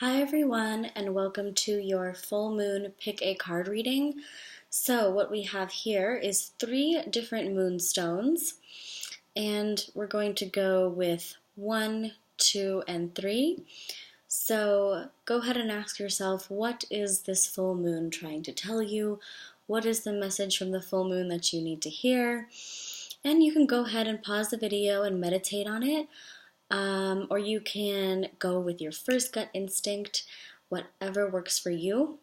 Hi everyone, and welcome to your full moon pick a card reading. So what we have here is three different moonstones, and we're going to go with 1, 2, and 3. So go ahead and ask yourself, what is this full moon trying to tell you? What is the message from the full moon that you need to hear? And you can go ahead and pause the video and meditate on it. Or you can go with your first gut instinct, whatever works for you.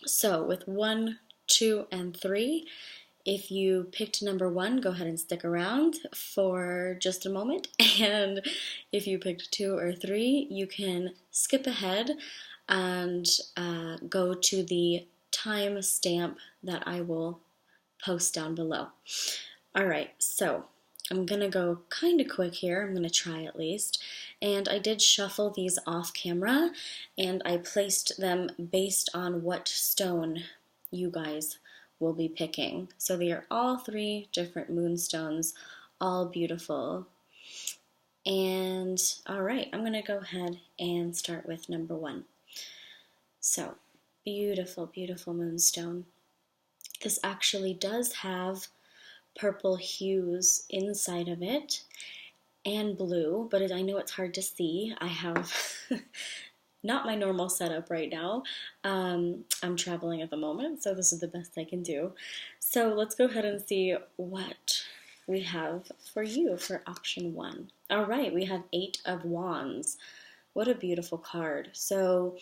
So with 1, 2, and 3, if you picked number 1, go ahead and stick around for just a moment. And if you picked 2 or 3, you can skip ahead and go to the time stamp that I will post down below. All right, so I'm going to go kind of quick here. I'm going to try at least. And I did shuffle these off camera, and I placed them based on what stone you guys will be picking. So they are all three different moonstones, all beautiful. And all right, I'm going to go ahead and start with number 1. So beautiful, beautiful moonstone. This actually does have purple hues inside of it and blue, but I know it's hard to see. I have not my normal setup right now. I'm traveling at the moment, so this is the best I can do. So let's go ahead and see what we have for you for option 1. All right, we have 8 of Wands. What a beautiful card. So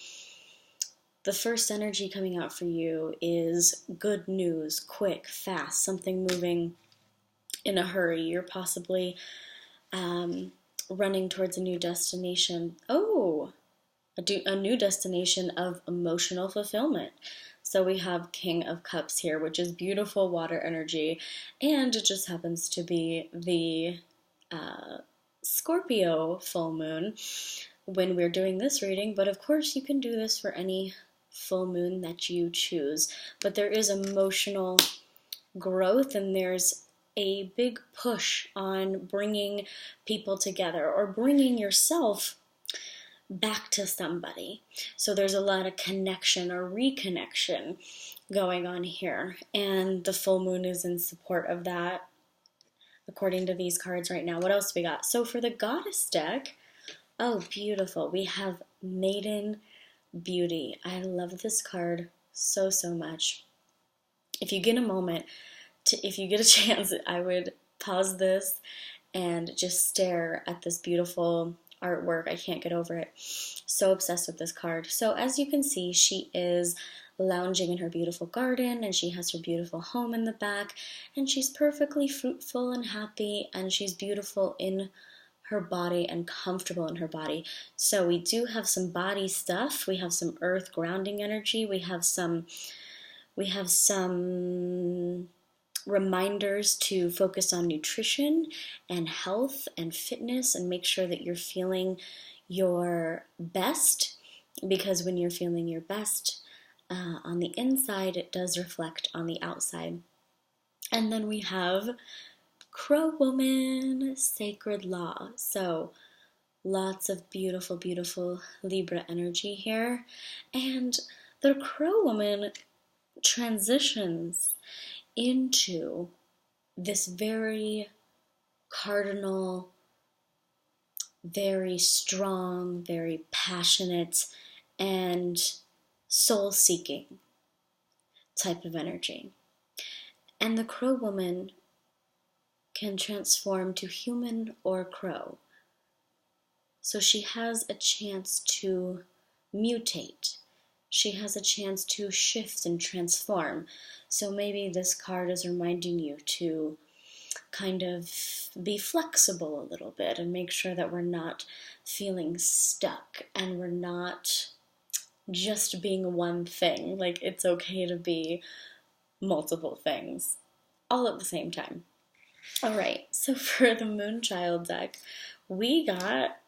the first energy coming out for you is good news, quick, fast, something moving in a hurry. You're possibly running towards a new destination. Oh, a new destination of emotional fulfillment. So we have King of Cups here, which is beautiful water energy, and it just happens to be the Scorpio full moon when we're doing this reading, but of course you can do this for any full moon that you choose. But there is emotional growth, and there's a big push on bringing people together or bringing yourself back to somebody. So there's a lot of connection or reconnection going on here, and the full moon is in support of that according to these cards right now. What else we got? So for the goddess deck, oh beautiful, we have Maiden Beauty. I love this card so much. If you get a moment, if you get a chance, I would pause this and just stare at this beautiful artwork. I can't get over it. So obsessed with this card. So as you can see, she is lounging in her beautiful garden, and she has her beautiful home in the back, and she's perfectly fruitful and happy, and she's beautiful in her body and comfortable in her body. So we do have some body stuff. We have some earth grounding energy. We have some reminders to focus on nutrition and health and fitness and make sure that you're feeling your best, because when you're feeling your best on the inside, it does reflect on the outside. And then we have Crow Woman, Sacred Law. So lots of beautiful, beautiful Libra energy here. And the Crow Woman transitions into this very cardinal, very strong, very passionate, and soul-seeking type of energy. And the Crow Woman can transform to human or crow. So she has a chance to mutate. She has a chance to shift and transform. So maybe this card is reminding you to kind of be flexible a little bit and make sure that we're not feeling stuck and we're not just being one thing. Like, it's okay to be multiple things all at the same time. All right, so for the Moonchild deck, we got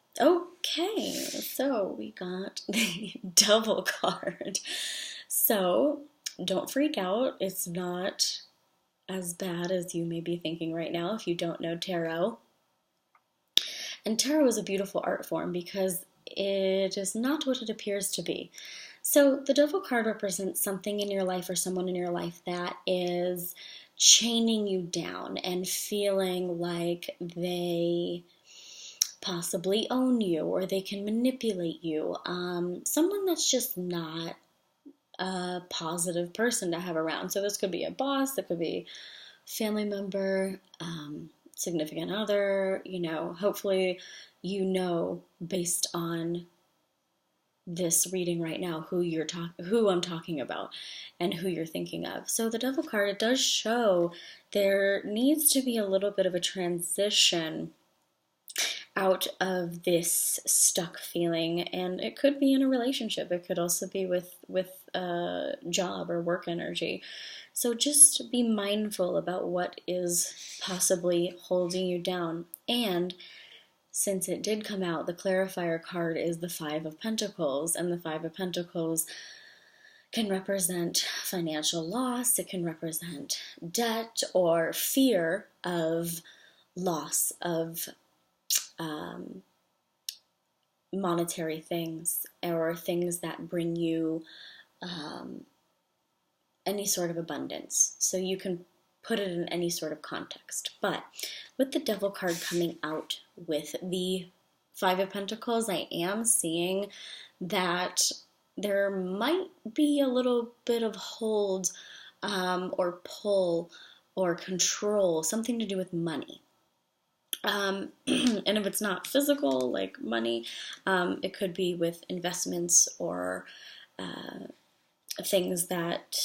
the double card. So don't freak out. It's not as bad as you may be thinking right now if you don't know tarot. And tarot is a beautiful art form because it is not what it appears to be. So the Devil card represents something in your life or someone in your life that is chaining you down and feeling like they possibly own you or they can manipulate you. Someone that's just not a positive person to have around. So this could be a boss, it could be a family member, significant other, hopefully based on this reading right now who I'm talking about and who you're thinking of. So the Devil card, it does show there needs to be a little bit of a transition out of this stuck feeling, and it could be in a relationship. It could also be with job or work energy. So just be mindful about what is possibly holding you down. And since it did come out, the clarifier card is the Five of Pentacles, and the Five of Pentacles can represent financial loss, it can represent debt or fear of loss of monetary things or things that bring you any sort of abundance. So you can put it in any sort of context. But with the Devil card coming out with the Five of Pentacles, I am seeing that there might be a little bit of hold or pull or control, something to do with money. And if it's not physical, like money, it could be with investments or things that,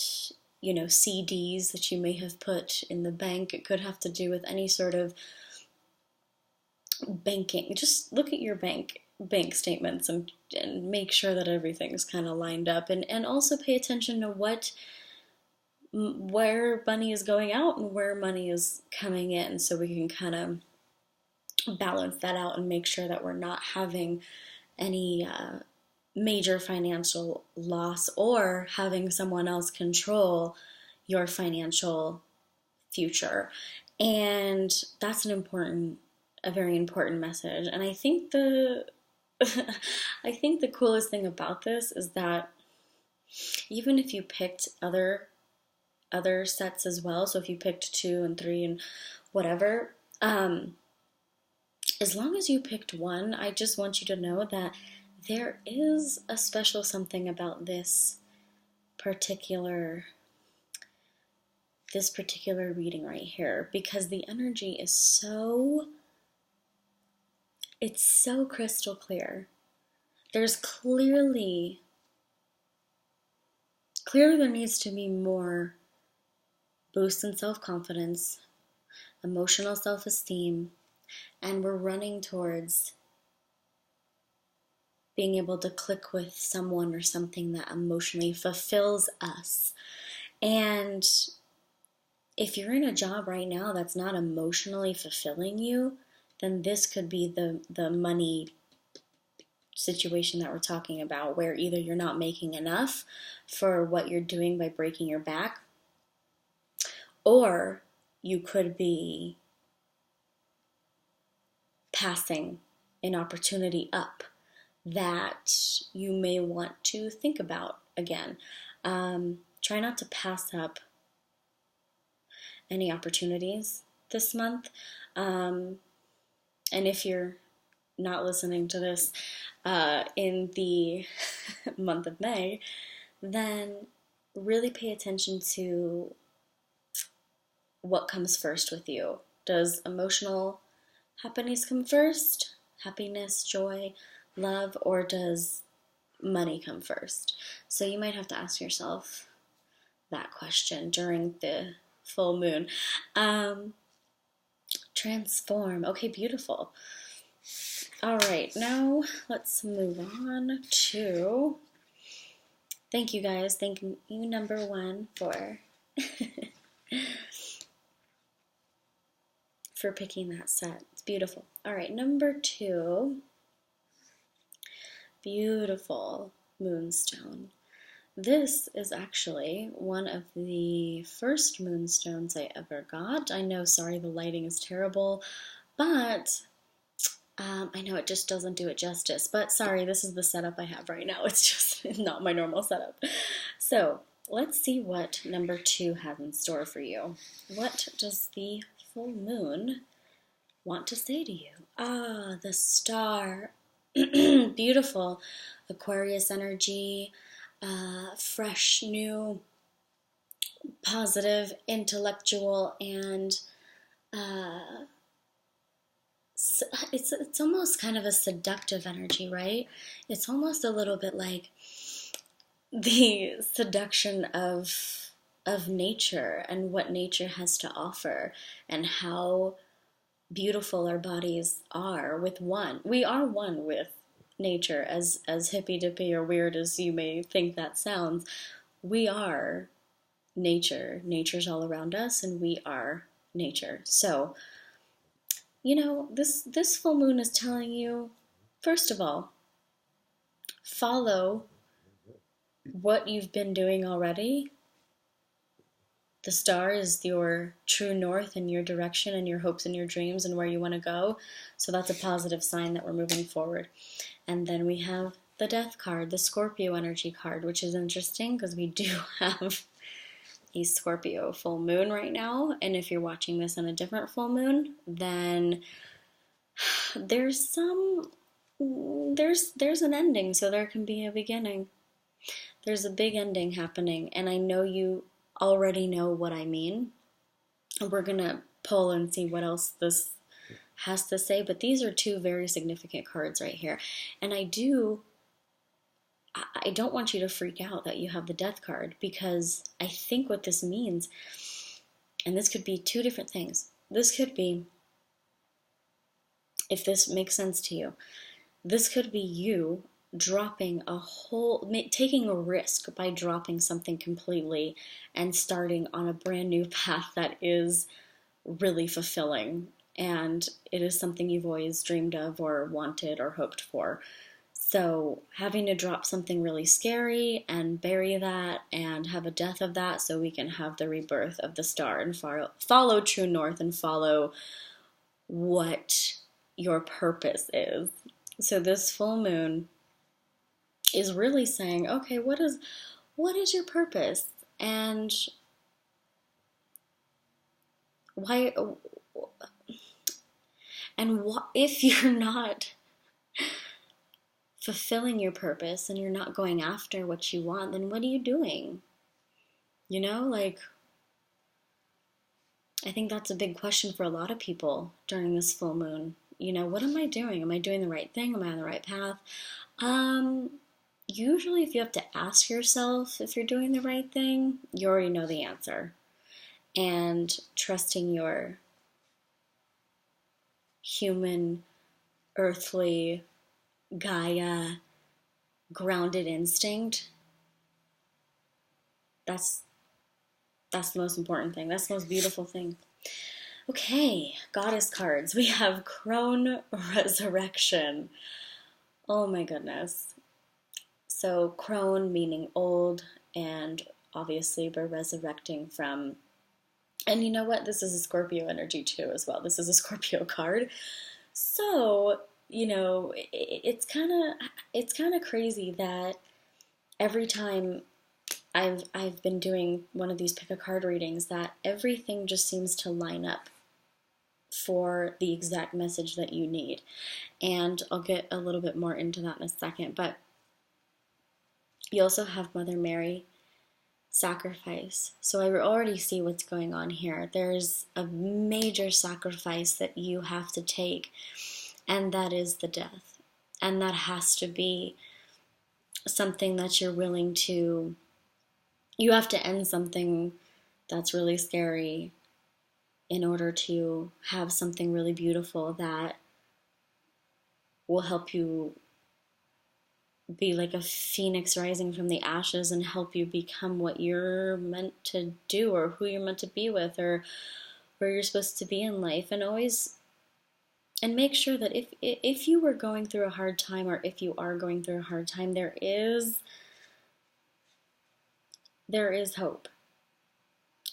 CDs that you may have put in the bank. It could have to do with any sort of banking. Just look at your bank statements and make sure that everything's kind of lined up, and also pay attention to where money is going out and where money is coming in, so we can kind of balance that out and make sure that we're not having any major financial loss or having someone else control your financial future. And that's a very important message. And I think the coolest thing about this is that even if you picked other sets as well, so if you picked 2 and 3 and whatever, as long as you picked one, I just want you to know that there is a special something about this particular reading right here, because the energy is so crystal clear. There's clearly there needs to be more boost in self-confidence, emotional self-esteem, and we're running towards being able to click with someone or something that emotionally fulfills us. And if you're in a job right now that's not emotionally fulfilling you, then this could be the money situation that we're talking about, where either you're not making enough for what you're doing by breaking your back, or you could be passing an opportunity up that you may want to think about again. Try not to pass up any opportunities this month. And if you're not listening to this in the month of May, then really pay attention to what comes first with you. Does emotional happiness come first? Happiness, joy, love, or does money come first? So you might have to ask yourself that question during the full moon. Transform. Okay, beautiful. All right, now let's move on to, thank you guys. Thank you, number 1, for for picking that set. It's beautiful. All right, number 2, beautiful moonstone. This is actually one of the first moonstones I ever got. I know, sorry, the lighting is terrible, but I know it just doesn't do it justice, but sorry, this is the setup I have right now. It's just not my normal setup. So let's see what number 2 has in store for you. What does the full moon want to say to you? Ah, the star. Beautiful Aquarius energy, fresh, new, positive, intellectual, and it's almost kind of a seductive energy, right? It's almost a little bit like the seduction of nature and what nature has to offer and how beautiful our bodies are with one. We are one with nature, as hippy-dippy or weird as you may think that sounds. We are nature. Nature's all around us, and we are nature. So, this full moon is telling you, first of all, follow what you've been doing already. The star is your true north and your direction and your hopes and your dreams and where you want to go. So that's a positive sign that we're moving forward. And then we have the Death card, the Scorpio energy card, which is interesting because we do have a Scorpio full moon right now. And if you're watching this on a different full moon, then there's an ending, so there can be a beginning. There's a big ending happening, and I know you already know what I mean. We're gonna pull and see what else this has to say, but these are 2 very significant cards right here. And I don't want you to freak out that you have the Death card, because I think what this means, and this could be 2 different things. This could be, if this makes sense to you, this could be you taking a risk by dropping something completely and starting on a brand new path that is really fulfilling, and it is something you've always dreamed of or wanted or hoped for. So having to drop something really scary and bury that and have a death of that so we can have the rebirth of the star and follow true north and follow what your purpose is. So this full moon is really saying, okay, what is your purpose? And why, and what if you're not fulfilling your purpose and you're not going after what you want, then what are you doing? I think that's a big question for a lot of people during this full moon. What am I doing? Am I doing the right thing? Am I on the right path? Usually if you have to ask yourself if you're doing the right thing, you already know the answer. And trusting your human, earthly, Gaia, grounded instinct, that's the most important thing. That's the most beautiful thing. Okay, goddess cards. We have Crone Resurrection. Oh my goodness. So crone meaning old, and obviously we're resurrecting from, and you know what? This is a Scorpio energy too as well. This is a Scorpio card. So, it's kind of crazy that every time I've been doing one of these pick a card readings, that everything just seems to line up for the exact message that you need. And I'll get a little bit more into that in a second, but you also have Mother Mary, sacrifice. So I already see what's going on here. There's a major sacrifice that you have to take, and that is the death. And that has to be something that you're willing to, you have to end something that's really scary in order to have something really beautiful that will help you be like a phoenix rising from the ashes and help you become what you're meant to do, or who you're meant to be with, or where you're supposed to be in life. And make sure that if you were going through a hard time, or if you are going through a hard time, there is hope.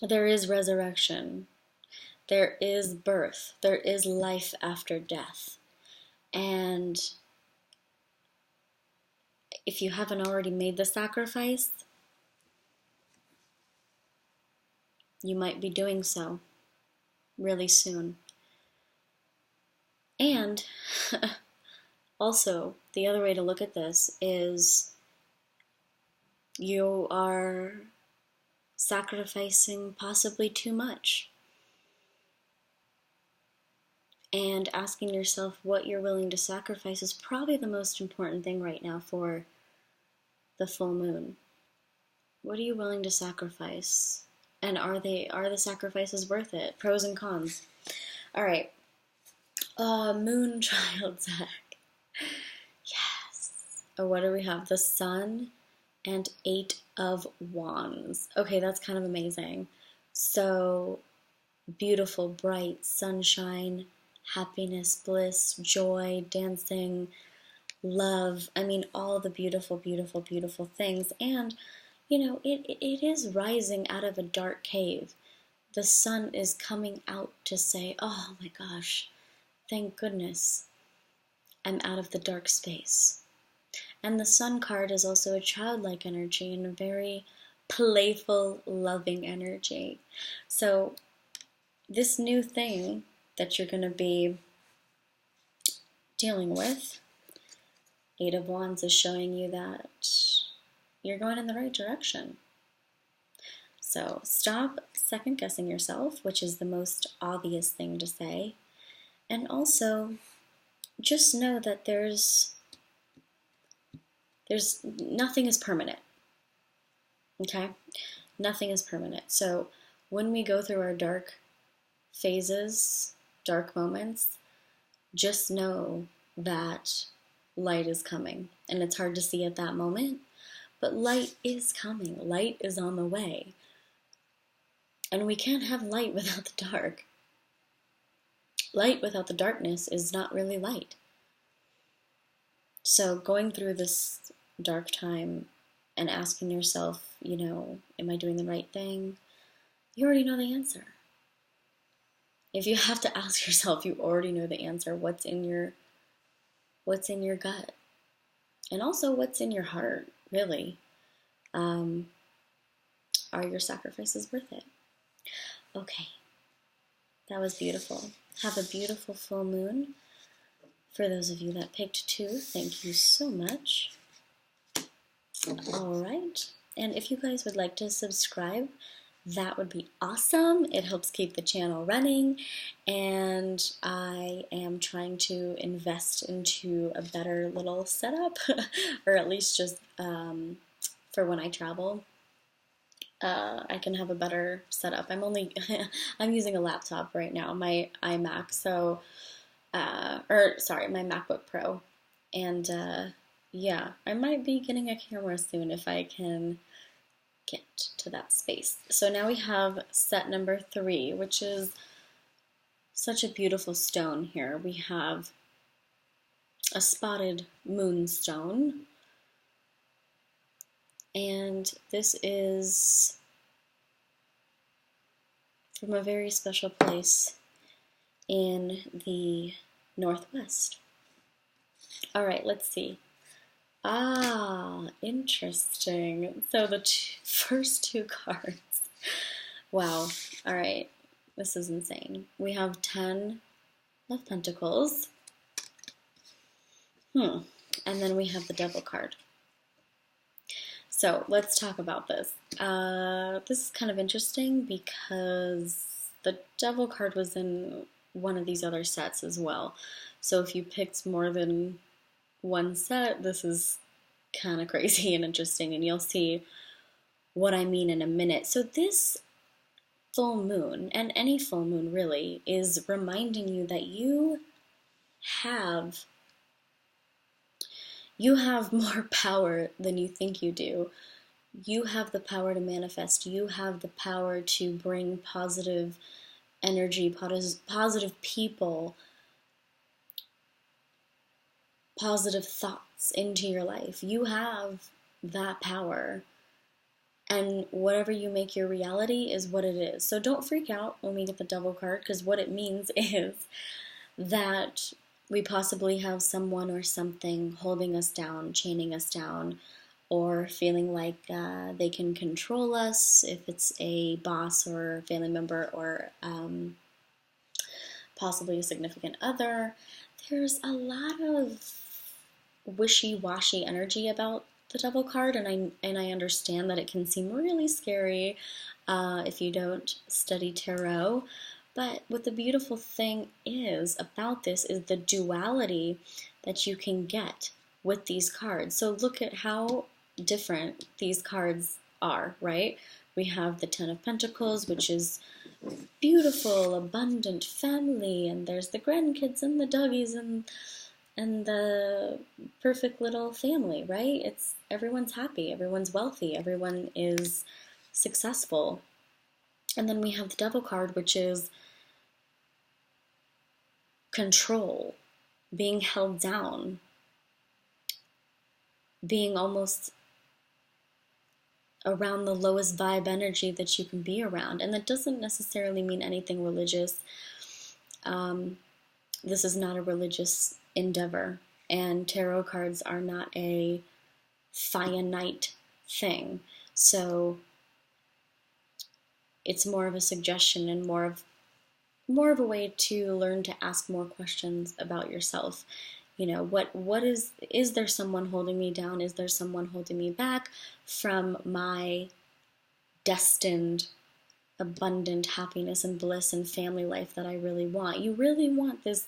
There is resurrection. There is birth. There is life after death. And if you haven't already made the sacrifice, you might be doing so really soon. And also, the other way to look at this is you are sacrificing possibly too much. And asking yourself what you're willing to sacrifice is probably the most important thing right now for the full moon. What are you willing to sacrifice? And are the sacrifices worth it? Pros and cons. All right. Moonchild deck. Yes. Oh, what do we have? The Sun and 8 of Wands. Okay, that's kind of amazing. So beautiful, bright, sunshine, happiness, bliss, joy, dancing, love. I mean, all the beautiful, beautiful, beautiful things. And, you know, it is rising out of a dark cave. The sun is coming out to say, oh my gosh, thank goodness I'm out of the dark space. And the Sun card is also a childlike energy and a very playful, loving energy. So this new thing that you're going to be dealing with, 8 of Wands is showing you that you're going in the right direction. So stop second guessing yourself, which is the most obvious thing to say. And also just know that there's nothing is permanent. Okay? Nothing is permanent. So when we go through our dark phases, dark moments, just know that light is coming. And it's hard to see at that moment, but light is coming. Light is on the way. And we can't have light without the dark. Light without the darkness is not really light. So going through this dark time and asking yourself, you know, am I doing the right thing? You already know the answer. If you have to ask yourself, you already know the answer. What's in your gut? And also what's in your heart, really. Are your sacrifices worth it? Okay. That was beautiful. Have a beautiful full moon. For those of you that picked 2, thank you so much. All right. And if you guys would like to subscribe, that would be awesome. It helps keep the channel running, and I am trying to invest into a better little setup, or at least just for when I travel. I can have a better setup. I'm using a laptop right now, my iMac, so, my MacBook Pro, and yeah, I might be getting a camera soon if I can get to that space. So now we have set number 3, which is such a beautiful stone here. We have a spotted moonstone, and this is from a very special place in the Northwest. All right, let's see. Ah, interesting. So the first 2 cards. Wow. All right. This is insane. We have 10 of Pentacles. And then we have the Devil card. So let's talk about this. This is kind of interesting because the Devil card was in one of these other sets as well. So if you picked more than one set, this is kind of crazy and interesting, and you'll see what I mean in a minute. So this full moon, and any full moon really, is reminding you that you have more power than you think you do. You have the power to manifest. You have the power to bring positive energy, positive people, positive thoughts into your life. You have that power. And whatever you make your reality is what it is. So don't freak out when we get the Devil card, because what it means is that We possibly have someone or something holding us down, chaining us down, or feeling like they can control us, if it's a boss or family member or possibly a significant other. There's a lot of wishy-washy energy about the Devil card, and I understand that it can seem really scary if you don't study tarot. But what the beautiful thing is about this is the duality that you can get with these cards. So look at how different these cards are, right? We have the Ten of Pentacles, which is beautiful, abundant family, and there's the grandkids and the doggies and the perfect little family, right? It's everyone's happy, everyone's wealthy, everyone is successful. And then we have the Devil card, which is control, being held down, being almost around the lowest vibe energy that you can be around. And that doesn't necessarily mean anything religious. This is not a religious endeavor, and tarot cards are not a finite thing. So it's more of a suggestion and more of a way to learn to ask more questions about yourself. You know, what is there someone holding me down? Is there someone holding me back from my destined abundant happiness and bliss and family life that I really want? You really want this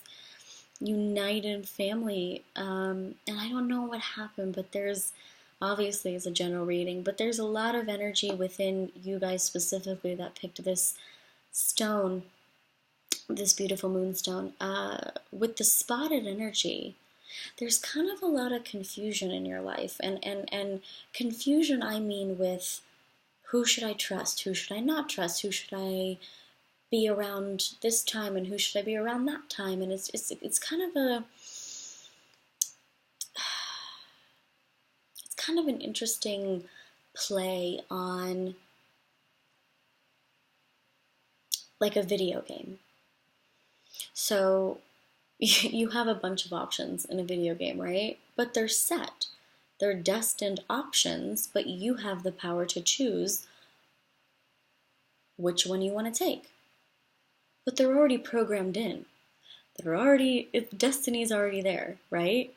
united family, and I don't know what happened, but there's obviously, it's a general reading, but there's a lot of energy within you guys specifically that picked this stone, this beautiful moonstone, with the spotted energy. There's kind of a lot of confusion in your life, and confusion I mean with who should I trust, who should I not trust, who should I be around this time, and who should I be around that time, and it's kind of an interesting play on like a video game. So you have a bunch of options in a video game, right? But they're set. They're destined options, but you have the power to choose which one you want to take. But they're already programmed in. Destiny's already there, right?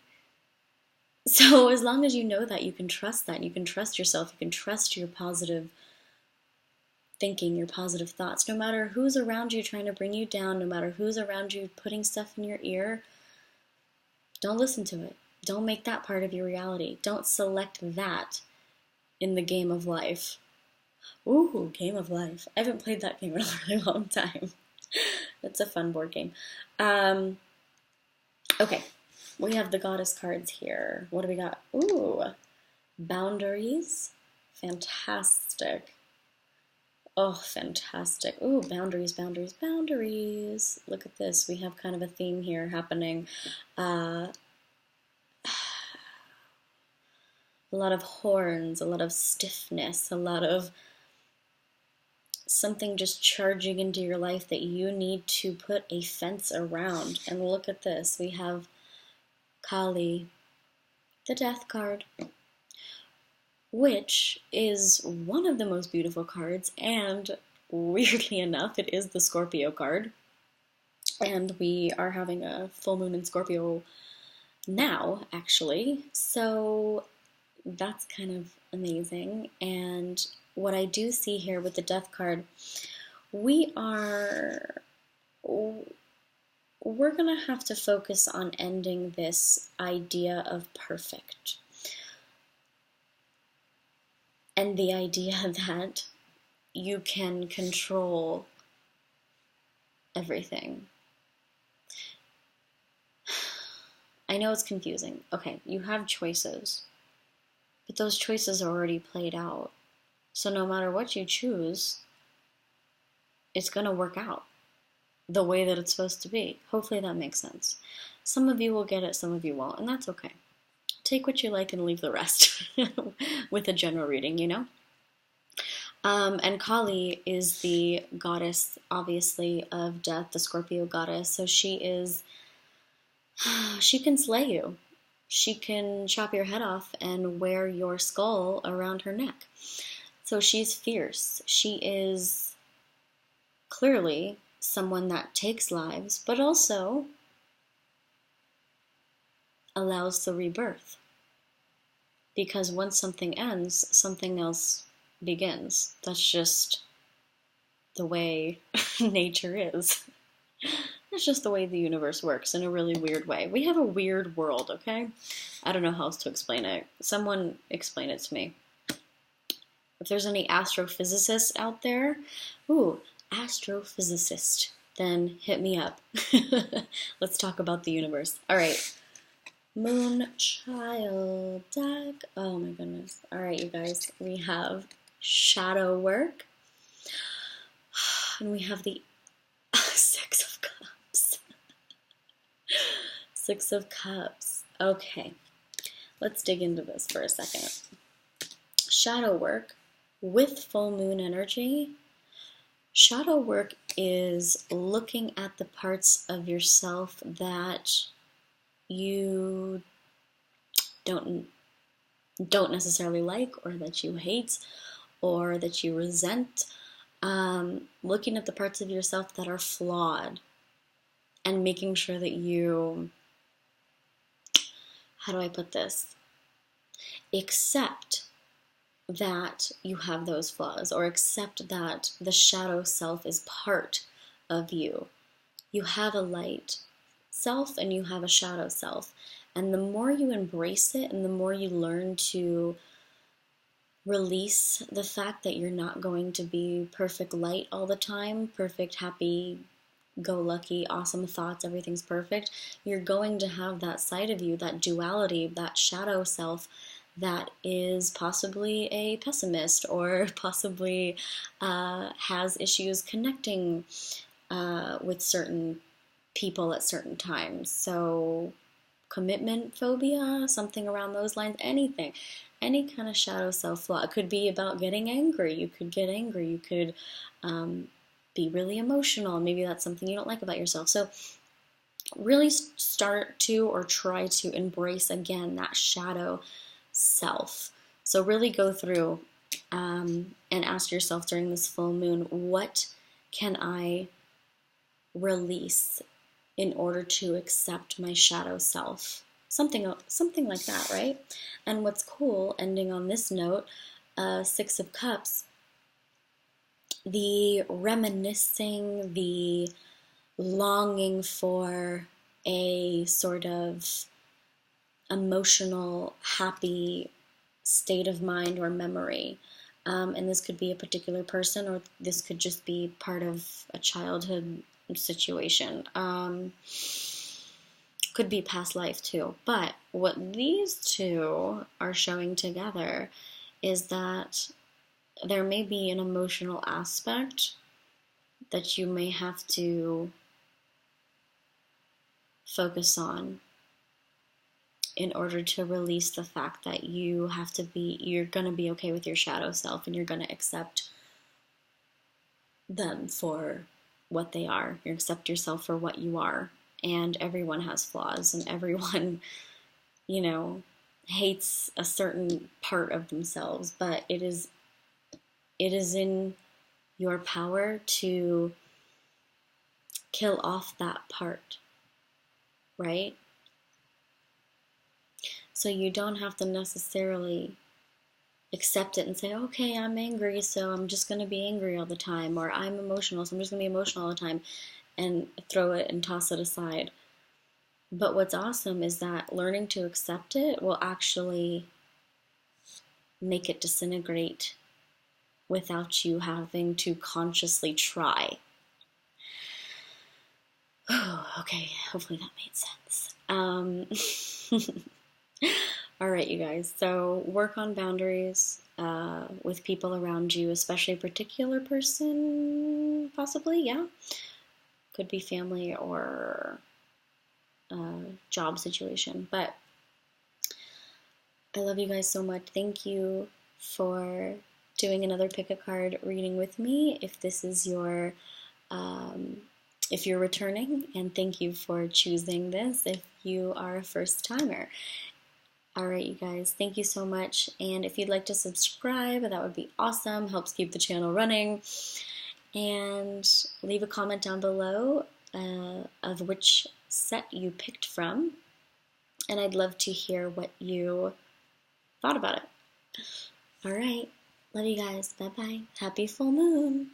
So as long as you know that, you can trust that. You can trust yourself. You can trust your positive thinking, your positive thoughts. No matter who's around you trying to bring you down, no matter who's around you putting stuff in your ear, don't listen to it. Don't make that part of your reality. Don't select that in the game of life. Ooh, game of life. I haven't played that game in a really long time. It's a fun board game. Okay, we have the goddess cards here. What do we got? Ooh, boundaries. Fantastic. Oh, fantastic. Ooh, boundaries, boundaries, boundaries. Look at this. We have kind of a theme here happening. A lot of horns, a lot of stiffness, a lot of something just charging into your life that you need to put a fence around. And look at this. We have Kali, the death card, which is one of the most beautiful cards, and weirdly enough, it is the Scorpio card. And we are having a full moon in Scorpio now, actually. So that's kind of amazing. And what I do see here with the death card, we're going to have to focus on ending this idea of perfect. And the idea that you can control everything. I know it's confusing. Okay, you have choices, but those choices are already played out. So no matter what you choose, it's going to work out the way that it's supposed to be. Hopefully that makes sense. Some of you will get it, some of you won't, and that's okay. Take what you like and leave the rest with a general reading, you know? And Kali is the goddess, obviously, of death, the Scorpio goddess. So she is She can slay you. She can chop your head off and wear your skull around her neck. So she's fierce. She is clearly someone that takes lives, but also allows the rebirth. Because once something ends, something else begins. That's just the way nature is. It's just the way the universe works in a really weird way. We have a weird world, okay? I don't know how else to explain it. Someone explain it to me. If there's any astrophysicists out there, astrophysicist, then hit me up. Let's talk about the universe. All right. Moonchild deck. Oh my goodness. All right, you guys. We have shadow work. And we have the Six of Cups. Six of Cups. Okay. Let's dig into this for a second. Shadow work with full moon energy. Shadow work is looking at the parts of yourself that you don't necessarily like, or that you hate, or that you resent. Looking at the parts of yourself that are flawed and making sure that you, how do I put this? Accept that you have those flaws, or accept that the shadow self is part of you. You have a light self and you have a shadow self. And the more you embrace it and the more you learn to release the fact that you're not going to be perfect light all the time, perfect, happy, go lucky, awesome thoughts, everything's perfect, you're going to have that side of you, that duality, that shadow self that is possibly a pessimist, or possibly has issues connecting with certain people at certain times. So commitment phobia, something around those lines, anything. Any kind of shadow self flaw. It could be about getting angry. You could get angry. You could be really emotional. Maybe that's something you don't like about yourself. So really start to, or try to embrace again that shadow self. So really go through and ask yourself during this full moon, what can I release in order to accept my shadow self? Something like that, right? And what's cool, ending on this note, Six of Cups, the reminiscing, the longing for a sort of emotional, happy state of mind or memory. And this could be a particular person, or this could just be part of a childhood situation. Could be past life too. But what these two are showing together is that there may be an emotional aspect that you may have to focus on in order to release the fact that you're going to be okay with your shadow self, and you're going to accept them for what they are. You accept yourself for what you are. And everyone has flaws, and everyone, hates a certain part of themselves, but it is in your power to kill off that part, right? So you don't have to necessarily accept it and say, okay, I'm angry, so I'm just going to be angry all the time, or I'm emotional, so I'm just going to be emotional all the time, and throw it and toss it aside. But what's awesome is that learning to accept it will actually make it disintegrate without you having to consciously try. Okay, hopefully that made sense. All right, you guys. So work on boundaries with people around you, especially a particular person, possibly, yeah. Could be family or job situation. But I love you guys so much. Thank you for doing another pick a card reading with me. If this is your, if you're returning, and thank you for choosing this. If you are a first timer. Alright, you guys, thank you so much, and if you'd like to subscribe, that would be awesome, helps keep the channel running, and leave a comment down below of which set you picked from, and I'd love to hear what you thought about it. Alright, love you guys, bye-bye, happy full moon!